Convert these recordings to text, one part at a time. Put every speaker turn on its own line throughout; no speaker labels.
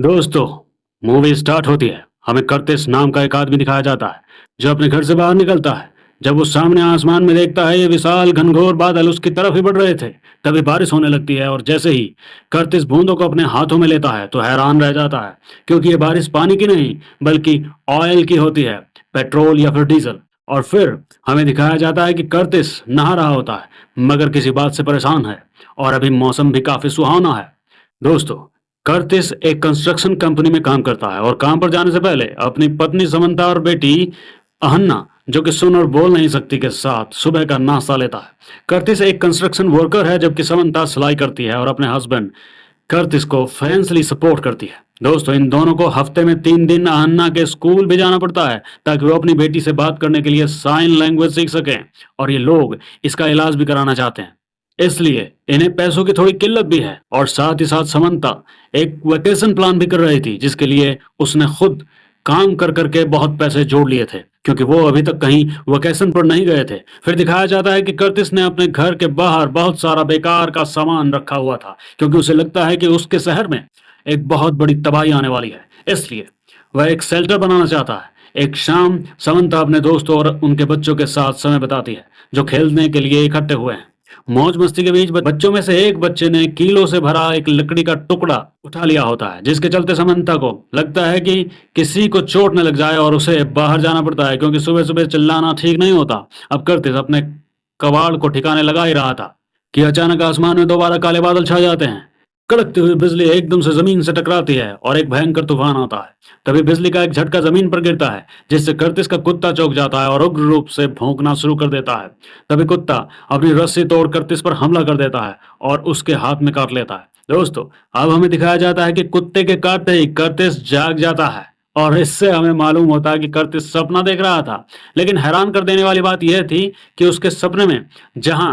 दोस्तों, movie start होती है। हमें कर्तिस नाम का एक आदमी दिखाया जाता है जो अपने घर से बाहर निकलता है। जब वो सामने आसमान में देखता है ये विशाल घनघोर बादल उसकी तरफ ही बढ़ रहे थे। तभी बारिश होने लगती है और जैसे ही कर्तिस बूंदों को अपने हाथों में लेता है तो हैरान रह जाता है, क्योंकि ये बारिश पानी की नहीं बल्कि ऑयल की होती है, पेट्रोल या फिर डीजल। और फिर हमें दिखाया जाता है कि कर्तिस नहा रहा होता है मगर किसी बात से परेशान है, और अभी मौसम भी काफी सुहावना है। दोस्तों, कर्तिस एक कंस्ट्रक्शन कंपनी में काम करता है और काम पर जाने से पहले अपनी पत्नी समंता और बेटी अहन्ना, जो कि सुन और बोल नहीं सकती, के साथ सुबह का नाश्ता लेता है। कर्तिस एक कंस्ट्रक्शन वर्कर है जबकि समंता सिलाई करती है और अपने हस्बैंड कर्तिस को फाइनेंशियली सपोर्ट करती है। दोस्तों, इन दोनों को हफ्ते में 3 दिन अहन्ना के स्कूल भी जाना पड़ता है ताकि वो अपनी बेटी से बात करने के लिए साइन लैंग्वेज सीख सकें, और ये लोग इसका इलाज भी कराना चाहते हैं, इसलिए इन्हें पैसों की थोड़ी किल्लत भी है। और साथ ही साथ समंता एक वेकेशन प्लान भी कर रही थी जिसके लिए उसने खुद काम कर करके बहुत पैसे जोड़ लिए थे, क्योंकि वो अभी तक कहीं वेकेशन पर नहीं गए थे। फिर दिखाया जाता है कि कर्तिस ने अपने घर के बाहर बहुत सारा बेकार का सामान रखा हुआ था, क्योंकि उसे लगता है कि उसके शहर में एक बहुत बड़ी तबाही आने वाली है, इसलिए वह एक शेल्टर बनाना चाहता है। एक शाम समंता अपने दोस्तों और उनके बच्चों के साथ समय बिताती है जो खेलने के लिए इकट्ठे हुए हैं। मौज मस्ती के बीच बच्चों में से एक बच्चे ने कीलों से भरा एक लकड़ी का टुकड़ा उठा लिया होता है, जिसके चलते समंता को लगता है कि किसी को चोट न लग जाए और उसे बाहर जाना पड़ता है, क्योंकि सुबह सुबह चिल्लाना ठीक नहीं होता। अब कर्तिस अपने कबाड़ को ठिकाने लगा ही रहा था कि अचानक आसमान में दोबारा काले बादल छा जाते हैं। कड़कती हुई बिजली एकदम से जमीन से टकराती है और एक भयंकर तूफान आता है। तभी बिजली का एक झटका जमीन पर गिरता है जिससे कर्तिस का कुत्ता चौंक जाता है और उग्र रूप से भौंकना शुरू कर देता है। तभी कुत्ता अपनी रस्सी तोड़ कर्तिस पर हमला कर देता है और उसके हाथ में काट लेता है। दोस्तों, अब हमें दिखाया जाता है कि कुत्ते के काटते ही कर्तिस जाग जाता है, और इससे हमें मालूम होता है कि कर्तिस सपना देख रहा था। लेकिन हैरान कर देने वाली बात यह थी कि उसके सपने में जहां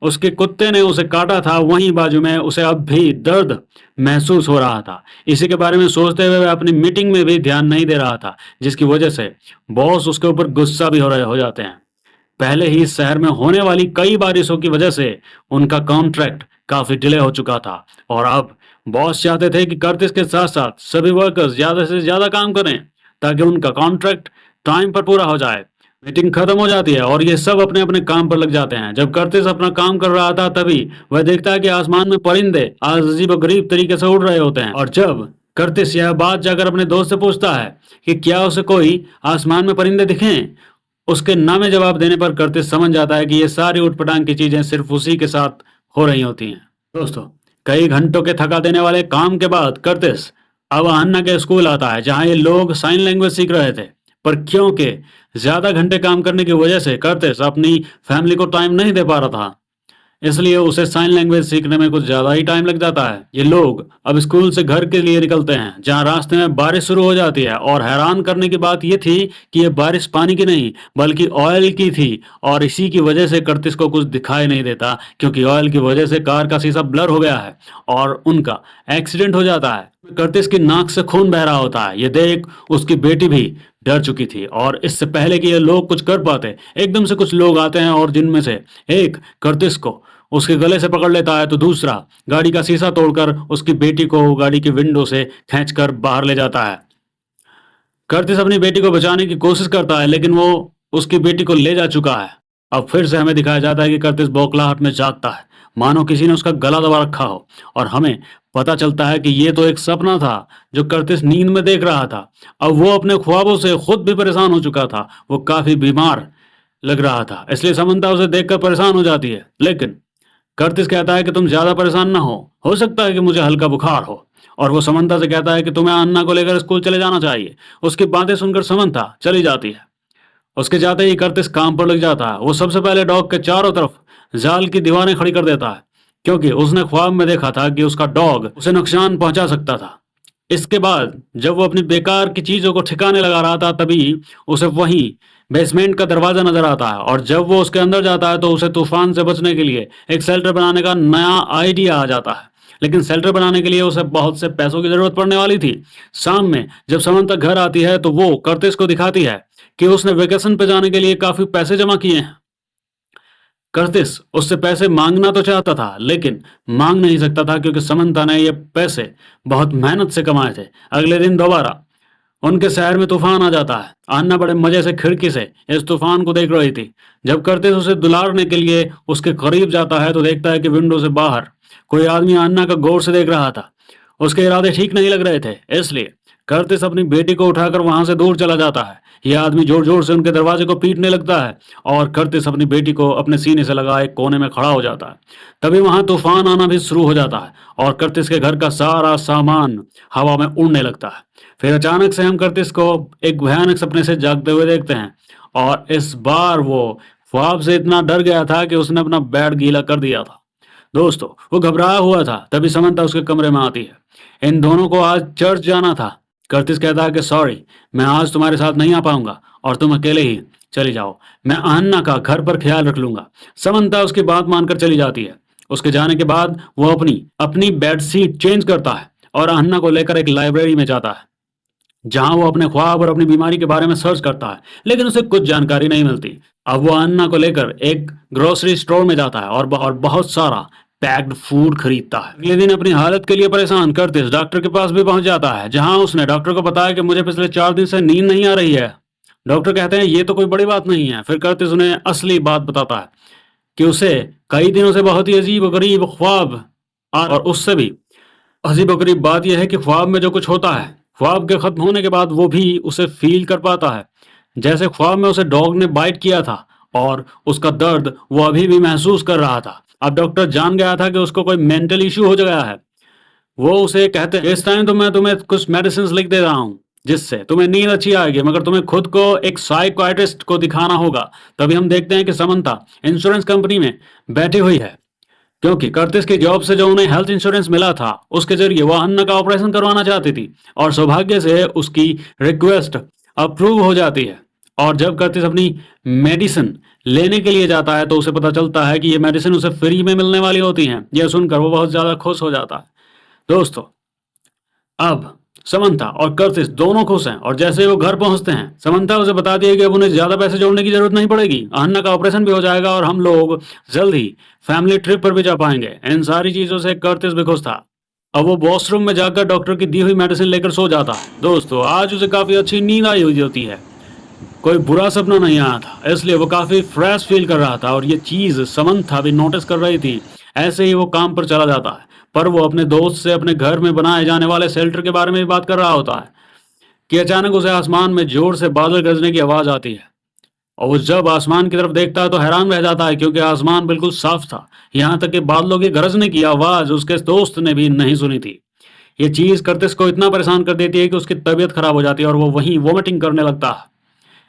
उसके कुत्ते ने उसे काटा था वहीं बाजू में उसे अब भी दर्द महसूस हो रहा था। इसी के बारे में सोचते हुए वह अपनी मीटिंग में भी ध्यान नहीं दे रहा था, जिसकी वजह से बॉस उसके ऊपर गुस्सा भी हो जाते हैं। पहले ही इस शहर में होने वाली कई बारिशों की वजह से उनका कॉन्ट्रैक्ट काफी डिले हो चुका था, और अब बॉस चाहते थे कि कर्तिस के साथ साथ सभी वर्कर्स ज्यादा से ज्यादा काम करें ताकि उनका कॉन्ट्रैक्ट टाइम पर पूरा हो जाए। मीटिंग खत्म हो जाती है और ये सब अपने अपने काम पर लग जाते हैं। जब कर्तिस अपना काम कर रहा था तभी वह देखता है कि आसमान में परिंदे आज अजीब गरीब तरीके से उड़ रहे होते हैं, और जब कर्तिस यह बात जाकर अपने दोस्त से पूछता है कि क्या उसे कोई आसमान में परिंदे दिखें, उसके ना में जवाब देने पर कर्तिस समझ जाता है कि ये सारी उटपटांग की चीजें सिर्फ उसी के साथ हो रही होती हैं। दोस्तों, कई घंटों के थका देने वाले काम के बाद कर्तिस अब अन्ना के स्कूल आता है जहां ये लोग साइन लैंग्वेज सीख रहे थे, पर क्योंकि ज्यादा घंटे काम करने की वजह से कर्तिस अपनी फैमिली को टाइम नहीं दे पा रहा था, इसलिए उसे साइन लैंग्वेज सीखने में कुछ ज्यादा ही टाइम लग जाता है। ये लोग अब स्कूल से घर के लिए निकलते हैं जहां रास्ते में बारिश शुरू हो जाती है, और हैरान करने की बात यह थी कि यह बारिश पानी की नहीं बल्कि ऑयल की थी, और इसी की वजह से कर्तिस को कुछ दिखाई नहीं देता, क्योंकि ऑयल की वजह से कार का शीशा ब्लर हो गया है और उनका एक्सीडेंट हो जाता है। कर्तिस की नाक से खून बह रहा होता है। ये देख उसकी बेटी भी डर चुकी थी, और इससे पहले कि ये लोग कुछ कर पाते एकदम से कुछ लोग आते हैं और जिनमें से एक कर्तिस को उसके गले से पकड़ लेता है तो दूसरा गाड़ी का शीशा तोड़कर उसकी बेटी को गाड़ी की विंडो से खींचकर बाहर ले जाता है। कर्तिस अपनी बेटी को बचाने की कोशिश करता है लेकिन वो उसकी बेटी को ले जा चुका है। अब फिर से हमें दिखाया जाता है कि कर्तिस बौखलाहट में जागता है, मानो किसी ने उसका गला दबा रखा हो, और हमें पता चलता है कि ये तो एक सपना था जो कर्तिस नींद में देख रहा था। अब वो अपने ख्वाबों से खुद भी परेशान हो चुका था, वो काफी बीमार लग रहा था, इसलिए समंता उसे देखकर परेशान हो जाती है। लेकिन कर्तिस कहता है कि तुम ज्यादा परेशान ना हो सकता है कि मुझे हल्का बुखार हो, और वो समंता से कहता है कि तुम्हें अन्ना को लेकर स्कूल चले जाना चाहिए। उसकी बातें सुनकर समंता चली जाती है। उसके जाते ही कर्तिस काम पर लग जाता है। वो सबसे पहले डॉग के चारों तरफ जाल की दीवारें खड़ी कर देता है, क्योंकि उसने ख्वाब में देखा था कि उसका डॉग उसे नुकसान पहुंचा सकता था। इसके बाद जब वो अपनी बेकार की चीजों को ठिकाने लगा रहा था तभी उसे वहीं बेसमेंट का दरवाजा नजर आता है, और जब वो उसके अंदर जाता है तो उसे तूफान से बचने के लिए एक शेल्टर बनाने का नया आइडिया आ जाता है। लेकिन शेल्टर बनाने के लिए उसे बहुत से पैसों की जरूरत पड़ने वाली थी। शाम में जब समंता घर आती है तो वो कर्तिस को दिखाती है कि उसने वेकेशन पे जाने के लिए काफी पैसे जमा किए हैं। कर्तिस उससे पैसे मांगना तो चाहता था, लेकिन मांग नहीं सकता था क्योंकि समंता ने ये पैसे बहुत मेहनत से कमाए थे। अगले दिन दोबारा उनके शहर में तूफान आ जाता है। अन्ना बड़े मजे से खिड़की से इस तूफान को देख रही थी। जब कर्तिस उसे दुलारने के लिए उसके करीब जाता है तो देखता है कि विंडो से बाहर कोई आदमी अन्ना का गौर से देख रहा था। उसके इरादे ठीक नहीं लग रहे थे, इसलिए कर्तिस अपनी बेटी को उठाकर वहां से दूर चला जाता है। यह आदमी जोर जोर से उनके दरवाजे को पीटने लगता है और कर्तिस अपनी बेटी को अपने सीने से लगा एक कोने में खड़ा हो जाता है। तभी वहां तूफान आना भी शुरू हो जाता है और कर्तिस के घर का सारा सामान हवा में उड़ने लगता है। फिर अचानक से हम कर्तिस को एक भयानक सपने से जागते हुए देखते हैं और इस बार वो ख्वाब से इतना डर गया था कि उसने अपना बेड गीला कर दिया था। दोस्तों, वो घबराया हुआ था। तभी समंता उसके कमरे में आती है। इन दोनों को आज चर्च जाना था। कर्तिस कहता है कि सॉरी, मैं आज तुम्हारे साथ नहीं आ पाऊंगा और तुम अकेले ही चली जाओ। मैं अन्ना का घर पर ख्याल रख लूंगा। समंता उसकी बात मानकर चली जाती है। उसके जाने के बाद वो अपनी अपनी बेडशीट चेंज करता है और अन्ना को लेकर एक लाइब्रेरी में जाता है, जहां वो अपने ख्वाब और अपनी बीमारी के बारे में सर्च करता है, लेकिन उसे कुछ जानकारी नहीं मिलती। अब वो अन्ना को लेकर एक ग्रोसरी स्टोर में जाता है और बहुत सारा पैक्ड फूड खरीदता है। अगले दिन अपनी हालत के लिए परेशान कर्तिस डॉक्टर के पास भी पहुंच जाता है, जहां उसने डॉक्टर को बताया कि मुझे पिछले 4 दिन से नींद नहीं आ रही है। डॉक्टर कहते हैं ये तो कोई बड़ी बात नहीं है। फिर कर्तिस उन्हें असली बात बताता है कि उसे कई दिनों से बहुत ही अजीब और गरीब ख्वाब और उससे भी अजीब और गरीब बात यह है कि ख्वाब में जो कुछ होता है, ख्वाब के खत्म होने के बाद वो भी उसे फील कर पाता है। जैसे ख्वाब में उसे डॉग ने बाइट किया था और उसका दर्द वो अभी भी महसूस कर रहा था। अब डॉक्टर जान गया था कि उसको कोई मेंटल इश्यू हो गया है। वो उसे कहते हैं इस टाइम तो मैं तुम्हें कुछ मेडिसिन लिख दे रहा हूँ जिससे तुम्हें नींद अच्छी आएगी, मगर तुम्हें खुद को एक साइकियाट्रिस्ट को दिखाना होगा। तभी हम देखते हैं कि समंता इंश्योरेंस कंपनी में बैठी हुई है, क्योंकि कर्तिस की जॉब से जो उन्हें हेल्थ इंश्योरेंस मिला था उसके जरिए वह अन्ना का ऑपरेशन करवाना चाहती थी और सौभाग्य से उसकी रिक्वेस्ट अप्रूव हो जाती है। और जब कर्तिस अपनी मेडिसिन लेने के लिए जाता है तो उसे पता चलता है कि ये मेडिसिन उसे फ्री में मिलने वाली होती हैं। यह सुनकर वो बहुत ज्यादा खुश हो जाता है। दोस्तों, अब समंता और कर्तिस दोनों खुश हैं और जैसे ही वो घर पहुंचते हैं समंता उसे बताती है कि अब उन्हें ज्यादा पैसे जोड़ने की जरूरत नहीं पड़ेगी, अन्ना का ऑपरेशन भी हो जाएगा और हम लोग जल्द ही फैमिली ट्रिप पर भी जा पाएंगे। इन सारी चीजों से कर्तिस भी खुश था। अब वो वॉशरूम में जाकर डॉक्टर की दी हुई मेडिसिन लेकर सो जाता है। दोस्तों, आज उसे काफी अच्छी नींद आई हुई होती है, कोई बुरा सपना नहीं आया था, इसलिए वो काफी फ्रेश फील कर रहा था और ये चीज समंता भी नोटिस कर रही थी। ऐसे ही वो काम पर चला जाता है, पर वो अपने दोस्त से अपने घर में बनाए जाने वाले शेल्टर के बारे में भी बात कर रहा होता है कि अचानक उसे आसमान में जोर से बादल गरजने की आवाज आती है और वो जब आसमान की तरफ देखता है तो हैरान रह जाता है, क्योंकि आसमान बिल्कुल साफ था। यहाँ तक कि बादलों के गरजने की आवाज उसके दोस्त ने भी नहीं सुनी थी। ये चीज कर्तिस को इतना परेशान कर देती है कि उसकी तबीयत खराब हो जाती है और वो वहीं वोमिटिंग करने लगता है।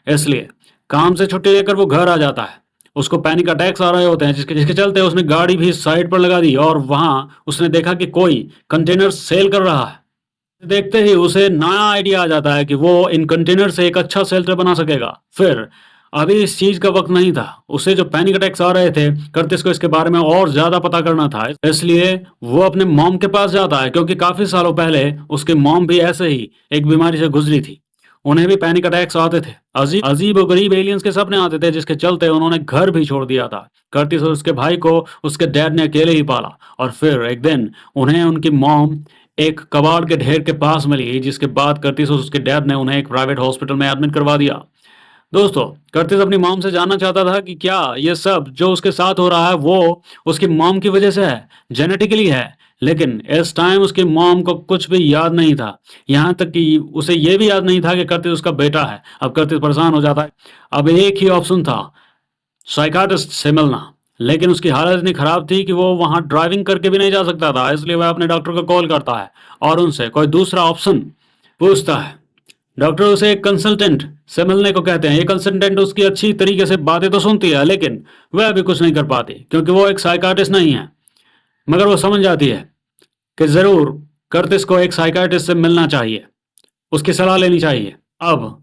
इसलिए काम से छुट्टी लेकर वो घर आ जाता है। उसको पैनिक अटैक्स आ रहे होते हैं, जिसके जिसके चलते उसने गाड़ी भी साइड पर लगा दी और वहां उसने देखा कि कोई कंटेनर सेल कर रहा है। देखते ही उसे नया आइडिया आ जाता है कि वो इन कंटेनर से एक अच्छा शेल्टर बना सकेगा। फिर अभी इस चीज का वक्त नहीं था। उसे जो पैनिक अटैक्स आ रहे थे, कर्तिस को इसके बारे में और ज्यादा पता करना था, इसलिए वो अपने मॉम के पास जाता है, क्योंकि काफी सालों पहले उसके मॉम भी ऐसे ही एक बीमारी से गुजरी थी। उन्हें भी पैनिक अटैक्स आते थे, अजीब अजीब और गरीब एलियंस के सपने आते थे, जिसके चलते उन्होंने घर भी छोड़ दिया था। कर्तिस और उसके भाई को उसके डैड ने अकेले ही पाला और फिर एक दिन उन्हें उनकी मॉम एक कबाड़ के ढेर के पास मिली, जिसके बाद कर्तिस और उसके डैड ने उन्हें एक प्राइवेट हॉस्पिटल में एडमिट करवा दिया। दोस्तों, कर्तिस अपनी मॉम से जानना चाहता था कि क्या ये सब जो उसके साथ हो रहा है वो उसकी मॉम की वजह से है, जेनेटिकली है। लेकिन इस टाइम उसकी मॉम को कुछ भी याद नहीं था, यहाँ तक कि उसे ये भी याद नहीं था कि कर्तिस उसका बेटा है। अब कर्तिस परेशान हो जाता है। अब एक ही ऑप्शन था, साइकाट्रिस्ट से मिलना, लेकिन उसकी हालत इतनी खराब थी कि वो वहां ड्राइविंग करके भी नहीं जा सकता था। इसलिए वह अपने डॉक्टर को कॉल करता है और उनसे कोई दूसरा ऑप्शन पूछता है। डॉक्टर उसे एक कंसल्टेंट से मिलने को कहते हैं। ये कंसल्टेंट उसकी अच्छी तरीके से बातें तो सुनती है, लेकिन वह भी कुछ नहीं कर पाती, क्योंकि वो एक साइकाट्रिस्ट नहीं है। मगर वो समझ जाती है कि जरूर कर्तिस को एक साइकाट्रिस्ट से मिलना चाहिए, उसकी सलाह लेनी चाहिए। अब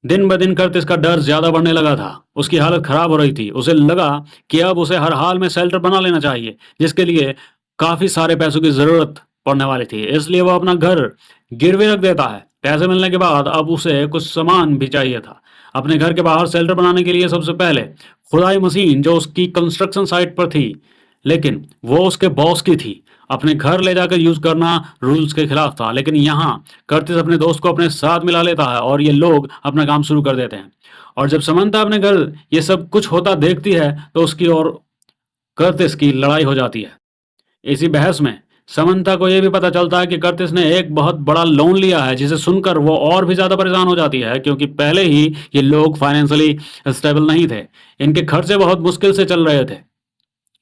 दिन ब दिन कर्तिस का डर ज्यादा बढ़ने लगा था। उसकी हालत खराब हो रही थी। उसे लगा कि अब उसे हर हाल में शेल्टर बना लेना चाहिए, जिसके लिए काफी सारे पैसों की जरूरत पड़ने वाली थी। इसलिए वो अपना घर गिरवे रख देता है। पैसे मिलने के बाद अब उसे कुछ सामान भी चाहिए था। अपने घर के बाहर शेल्टर बनाने के लिए सबसे पहले खुदाई मशीन जो उसकी कंस्ट्रक्शन साइट पर थी, लेकिन वो उसके बॉस की थी। अपने घर ले जाकर यूज करना रूल्स के खिलाफ था, लेकिन यहाँ कर्टिस अपने दोस्त को अपने साथ मिला लेता है और ये लोग अपना काम शुरू कर देते हैं। और जब समंता अपने घर ये सब कुछ होता देखती है तो उसकी और कर्टिस की लड़ाई हो जाती है। इसी बहस में समंता को यह भी पता चलता है कि कर्टिस ने एक बहुत बड़ा लोन लिया है, जिसे सुनकर वो और भी ज्यादा परेशान हो जाती है, क्योंकि पहले ही ये लोग फाइनेंशियली स्टेबल नहीं थे। इनके खर्चे बहुत मुश्किल से चल रहे थे।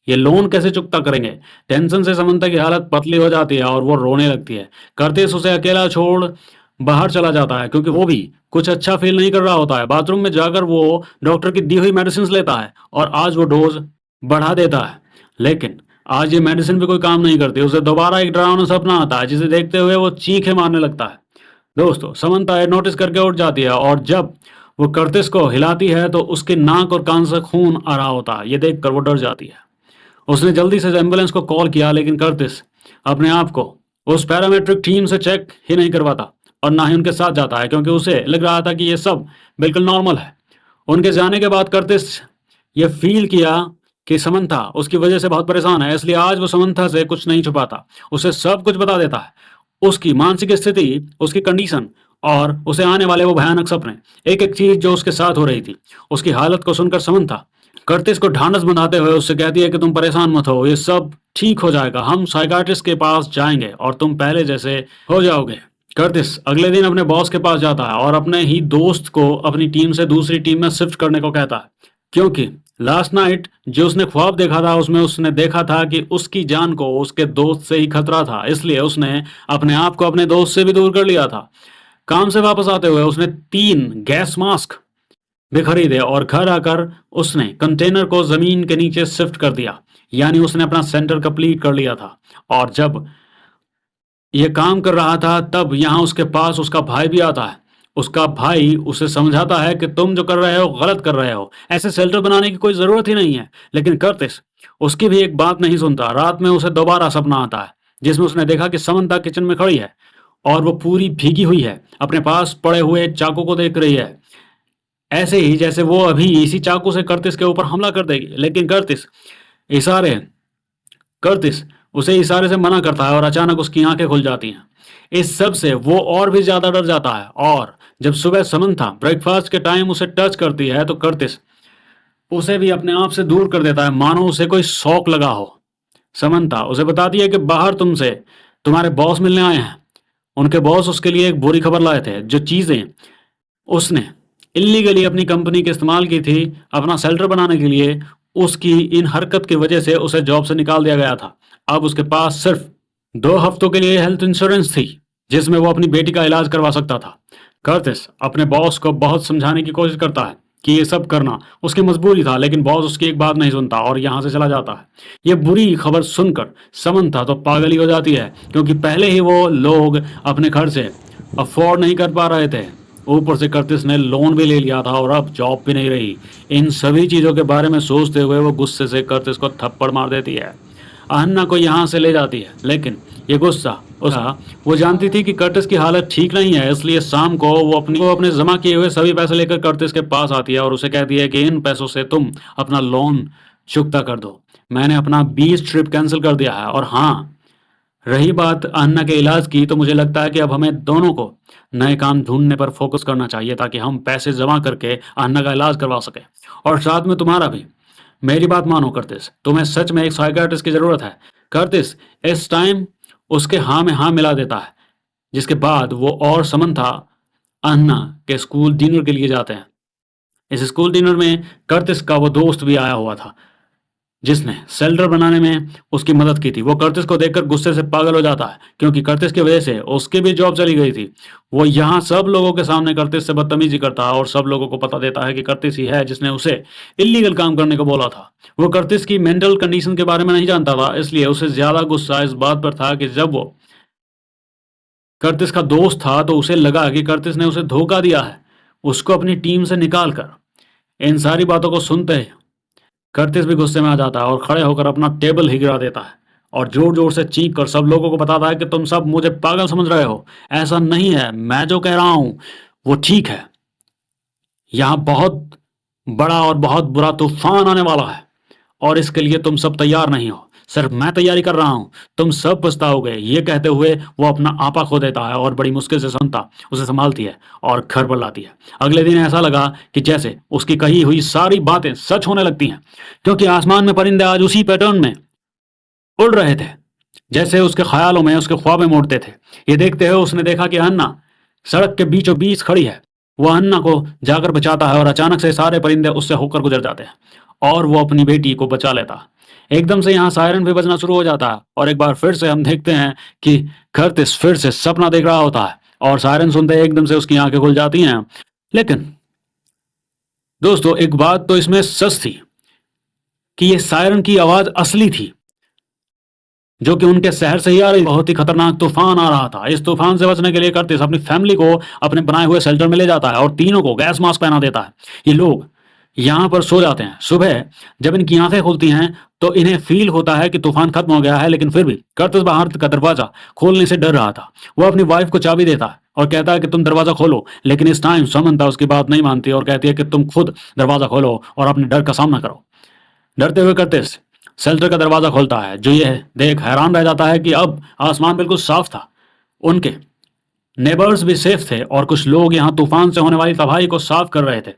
ये लोन कैसे चुकता करेंगे? टेंशन से समंता की हालत पतली हो जाती है और वो रोने लगती है। कर्टिस उसे अकेला छोड़ बाहर चला जाता है, क्योंकि वो भी कुछ अच्छा फील नहीं कर रहा होता है। बाथरूम में जाकर वो डॉक्टर की दी हुई मेडिसिन लेता है और आज वो डोज बढ़ा देता है, लेकिन आज ये मेडिसिन भी कोई काम नहीं करती। उसे दोबारा एक डरावना सपना आता है, जिसे देखते हुए वो चीखें मारने लगता है। दोस्तों, समंता ये नोटिस करके उठ जाती है और जब वो कर्टिस को हिलाती है तो उसके नाक और कान से खून आ रहा होता है। ये देखकर वो डर जाती है। उसने जल्दी से एम्बुलेंस को कॉल किया, लेकिन कर्टिस अपने आप को उस पैरामेट्रिक टीम से चेक ही नहीं करवाता और ना ही उनके साथ जाता है, क्योंकि उसे लग रहा था कि ये सब बिल्कुल नॉर्मल है। उनके जाने के बाद कर्टिस ये फील किया कि समंथा उसकी वजह से बहुत परेशान है, इसलिए आज वो समंथा से कुछ नहीं छुपाता, उसे सब कुछ बता देता है। उसकी मानसिक स्थिति, उसकी कंडीशन और उसे आने वाले वो भयानक सपने, एक एक चीज जो उसके साथ हो रही थी। उसकी हालत को सुनकर समंथा कर्टिस को ढांढस बंधाते हुए उससे कहती है कि तुम परेशान मत हो, ये सब ठीक हो जाएगा। हम साइकाट्रिस्ट के पास जाएंगे और तुम पहले जैसे हो जाओगे। कर्टिस अगले दिन अपने बॉस के पास जाता है और अपने ही दोस्त को अपनी टीम से दूसरी टीम में शिफ्ट करने को कहता है, क्योंकि लास्ट नाइट जो उसने ख्वाब देखा था उसमें उसने देखा था कि उसकी जान को उसके दोस्त से ही खतरा था, इसलिए उसने अपने आप को अपने दोस्त से भी दूर कर लिया था। काम से वापस आते हुए उसने 3 गैस मास्क भी खरीदे और घर आकर उसने कंटेनर को जमीन के नीचे शिफ्ट कर दिया, यानी उसने अपना सेंटर कंप्लीट कर लिया था। और जब ये काम कर रहा था तब यहाँ उसके पास उसका भाई भी आता है। उसका भाई उसे समझाता है कि तुम जो कर रहे हो गलत कर रहे हो, ऐसे शेल्टर बनाने की कोई जरूरत ही नहीं है। लेकिन कर्टिस उसकी भी एक बात नहीं सुनता। रात में उसे दोबारा सपना आता है, जिसमें उसने देखा कि समंता किचन में खड़ी है और वो पूरी भीगी हुई है, अपने पास पड़े हुए चाकू को देख रही है, ऐसे ही जैसे वो अभी इसी चाकू से कर्टिस के ऊपर हमला कर देगी। लेकिन इशारे कर्टिस उसे इशारे से मना करता है और अचानक उसकी आंखें खुल जाती हैं। इस सब से वो और भी ज्यादा डर जाता है और जब सुबह समंथा ब्रेकफास्ट के टाइम उसे टच करती है तो कर्टिस उसे भी अपने आप से दूर कर देता है, मानो उसे कोई शौक लगा हो। समंथा उसे बताती है कि बाहर तुमसे तुम्हारे बॉस मिलने आए हैं। उनके बॉस उसके लिए एक बुरी खबर लाए थे। जो चीजें उसने इल्लीगली अपनी कंपनी के इस्तेमाल की थी अपना शेल्टर बनाने के लिए, उसकी इन हरकत की वजह से उसे जॉब से निकाल दिया गया था। अब उसके पास सिर्फ 2 हफ्तों के लिए हेल्थ इंश्योरेंस थी, जिसमें वो अपनी बेटी का इलाज करवा सकता था। कर्टिस अपने बॉस को बहुत समझाने की कोशिश करता है कि ये सब करना उसकी मजबूरी था, लेकिन बॉस उसकी एक बात नहीं सुनता और यहाँ से चला जाता है। ये बुरी खबर सुनकर समंथा तो पागल ही हो जाती है, क्योंकि पहले ही वो लोग अपने घर से अफोर्ड नहीं कर पा रहे थे, ऊपर से कर्टिस ने लोन भी ले लिया था और अब जॉब भी नहीं रही। इन सभी चीज़ों के बारे में सोचते हुए वो गुस्से से कर्टिस को थप्पड़ मार देती है। अन्ना को यहाँ से ले जाती है, लेकिन ये गुस्सा उसका, वो जानती थी कि कर्टिस की हालत ठीक नहीं है, इसलिए शाम को वो अपने जमा किए हुए सभी पैसे लेकर कर्टिस के पास आती है और उसे कहती है कि इन पैसों से तुम अपना लोन चुकता कर दो। मैंने अपना 20 ट्रिप कैंसिल कर दिया है। और हाँ, रही बात अन्ना के इलाज की, तो मुझे लगता है कि अब हमें दोनों को नए काम ढूंढने पर फोकस करना चाहिए, ताकि हम पैसे जमा करके अन्ना का इलाज करवा सके और साथ में तुम्हारा भी। मेरी बात मानो कर्टिस, तुम्हें सच में एक साइकियाट्रिस्ट की जरूरत है। कर्टिस इस टाइम उसके हाँ में हाँ मिला देता है, जिसके बाद वो और समंथा अन्ना के स्कूल डिनर के लिए जाते हैं। इस स्कूल डिनर में कर्टिस का वो दोस्त भी आया हुआ था, जिसने शेल्टर बनाने में उसकी मदद की थी। वो कर्टिस को देखकर गुस्से से पागल हो जाता है, क्योंकि कर्टिस की वजह से उसकी भी जॉब चली गई थी। वो यहाँ सब लोगों के सामने कर्टिस से बदतमीजी करता है और सब लोगों को पता देता है कि कर्टिस ही है जिसने उसे इलीगल काम करने को बोला था। वो कर्टिस की मेंटल कंडीशन के बारे में नहीं जानता था, इसलिए उसे ज्यादा गुस्सा इस बात पर था कि जब वो कर्टिस का दोस्त था तो उसे लगा कि कर्टिस ने उसे धोखा दिया है, उसको अपनी टीम से निकाल कर। इन सारी बातों को सुनते ही कर्टिस भी गुस्से में आ जाता है और खड़े होकर अपना टेबल ही गिरा देता है और जोर जोर से चीख कर सब लोगों को बताता है कि तुम सब मुझे पागल समझ रहे हो, ऐसा नहीं है, मैं जो कह रहा हूं वो ठीक है। यहाँ बहुत बड़ा और बहुत बुरा तूफान आने वाला है और इसके लिए तुम सब तैयार नहीं हो, सिर्फ मैं तैयारी कर रहा हूँ, तुम सब पछताओगे। ये कहते हुए वो अपना आपा खो देता है और बड़ी मुश्किल से समता उसे संभालती है और घर पर लाती है। अगले दिन ऐसा लगा कि जैसे उसकी कही हुई सारी बातें सच होने लगती हैं, क्योंकि आसमान में परिंदे आज उसी पैटर्न में उड़ रहे थे जैसे उसके ख्यालों में, उसके ख्वाबें में उड़ते थे। ये देखते हुए उसने देखा कि अन्ना सड़क के बीचों बीच खड़ी है। वो अन्ना को जाकर बचाता है और अचानक से सारे परिंदे उससे होकर गुजर जाते हैं और वो अपनी बेटी को बचा लेता है। एकदम से यहाँ सायरन भी बजना शुरू हो जाता है और एक बार फिर से हम देखते हैं कि कर्तिस फिर से सपना देख रहा होता है और सायरन सुनते एकदम से उसकी आंखें खुल जाती हैं। लेकिन दोस्तों, एक बात तो इसमें सच थी कि ये सायरन की आवाज असली थी, जो कि उनके शहर से ही आ रही। बहुत ही खतरनाक तूफान आ रहा था। इस तूफान से बचने के लिए कर्तिस अपनी फैमिली को अपने बनाए हुए शेल्टर में ले जाता है और तीनों को गैस मास्क पहना देता है। ये लोग यहाँ पर सो जाते हैं। सुबह जब इनकी आंखें खुलती हैं तो इन्हें फील होता है कि तूफान खत्म हो गया है, लेकिन फिर भी कर्तिस बाहर का दरवाजा खोलने से डर रहा था। वो अपनी वाइफ को चाबी देता है और कहता है कि तुम दरवाजा खोलो, लेकिन इस टाइम समंता उसकी बात नहीं मानती और कहती है कि तुम खुद दरवाजा खोलो और अपने डर का सामना करो। डरते हुए कर्तिस शेल्टर का दरवाजा खोलता है, जो यह देख हैरान रह जाता है कि अब आसमान बिल्कुल साफ था। उनके नेबर्स भी सेफ थे और कुछ लोग यहाँ तूफान से होने वाली तबाही को साफ कर रहे थे।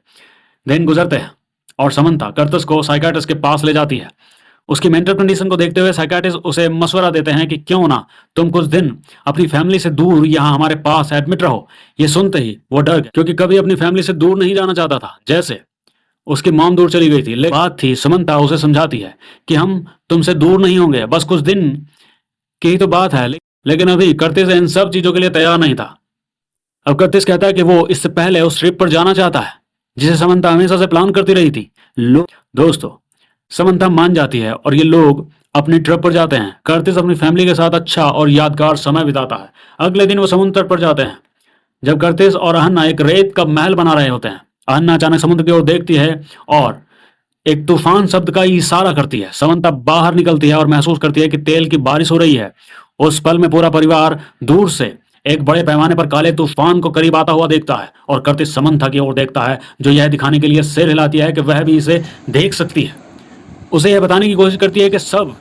दिन गुजरते हैं और समंता कर्तिस को साइकियाट्रिस्ट के पास ले जाती है। उसकी मेंटल कंडीशन को देखते हुए साइकियाट्रिस्ट उसे मशवरा देते हैं कि क्यों ना तुम कुछ दिन अपनी फैमिली से दूर यहाँ हमारे पास एडमिट रहो। ये सुनते ही वो डर गया, क्योंकि कभी अपनी फैमिली से दूर नहीं जाना चाहता था, जैसे उसकी मॉम दूर चली गई थी। लेकिन बात थी, समंता उसे समझाती है कि हम तुमसे दूर नहीं होंगे, बस कुछ दिन की ही तो बात है। लेकिन अभी कर्तिस इन सब चीजों के लिए तैयार नहीं था। अब कर्तिस कहता है कि वो इससे पहले उस ट्रिप पर जाना चाहता है जिसे समंता हमेशा से प्लान करती रही थी। दोस्तों, समंता मान जाती है और ये लोग अपनी ट्रिप पर जाते हैं। कर्तिस अपनी फैमिली के साथ अच्छा और यादगार समय बिताता है। अगले दिन वो समुद्र तट पर जाते हैं, जब कर्तिस और अहन्ना एक रेत का महल बना रहे होते हैं। अहन्ना अचानक समुद्र की ओर देखती है और एक तूफान शब्द का इशारा करती है। समंता बाहर निकलती है और महसूस करती है कि तेल की बारिश हो रही है। उस पल में पूरा परिवार दूर से एक बड़े पैमाने पर काले तूफान को करीब आता हुआ देखता है और कर्तिस समंता की ओर देखता है, जो यह दिखाने के लिए सिर हिलाती है कि वह भी इसे देख सकती है। उसे यह बताने की कोशिश करती है कि सब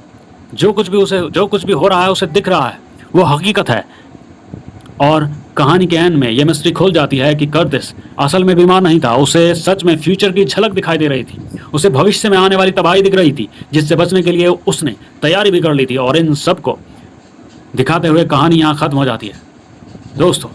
जो कुछ भी हो रहा है उसे दिख रहा है, वो हकीकत है। और कहानी के एंड में यह मिस्ट्री खुल जाती है कि कर्तिस असल में बीमार नहीं था। उसे सच में फ्यूचर की झलक दिखाई दे रही थी। उसे भविष्य में आने वाली तबाही दिख रही थी, जिससे बचने के लिए उसने तैयारी भी कर ली थी। और इन सब को दिखाते हुए कहानी यहाँ खत्म हो जाती है। दोस्तों,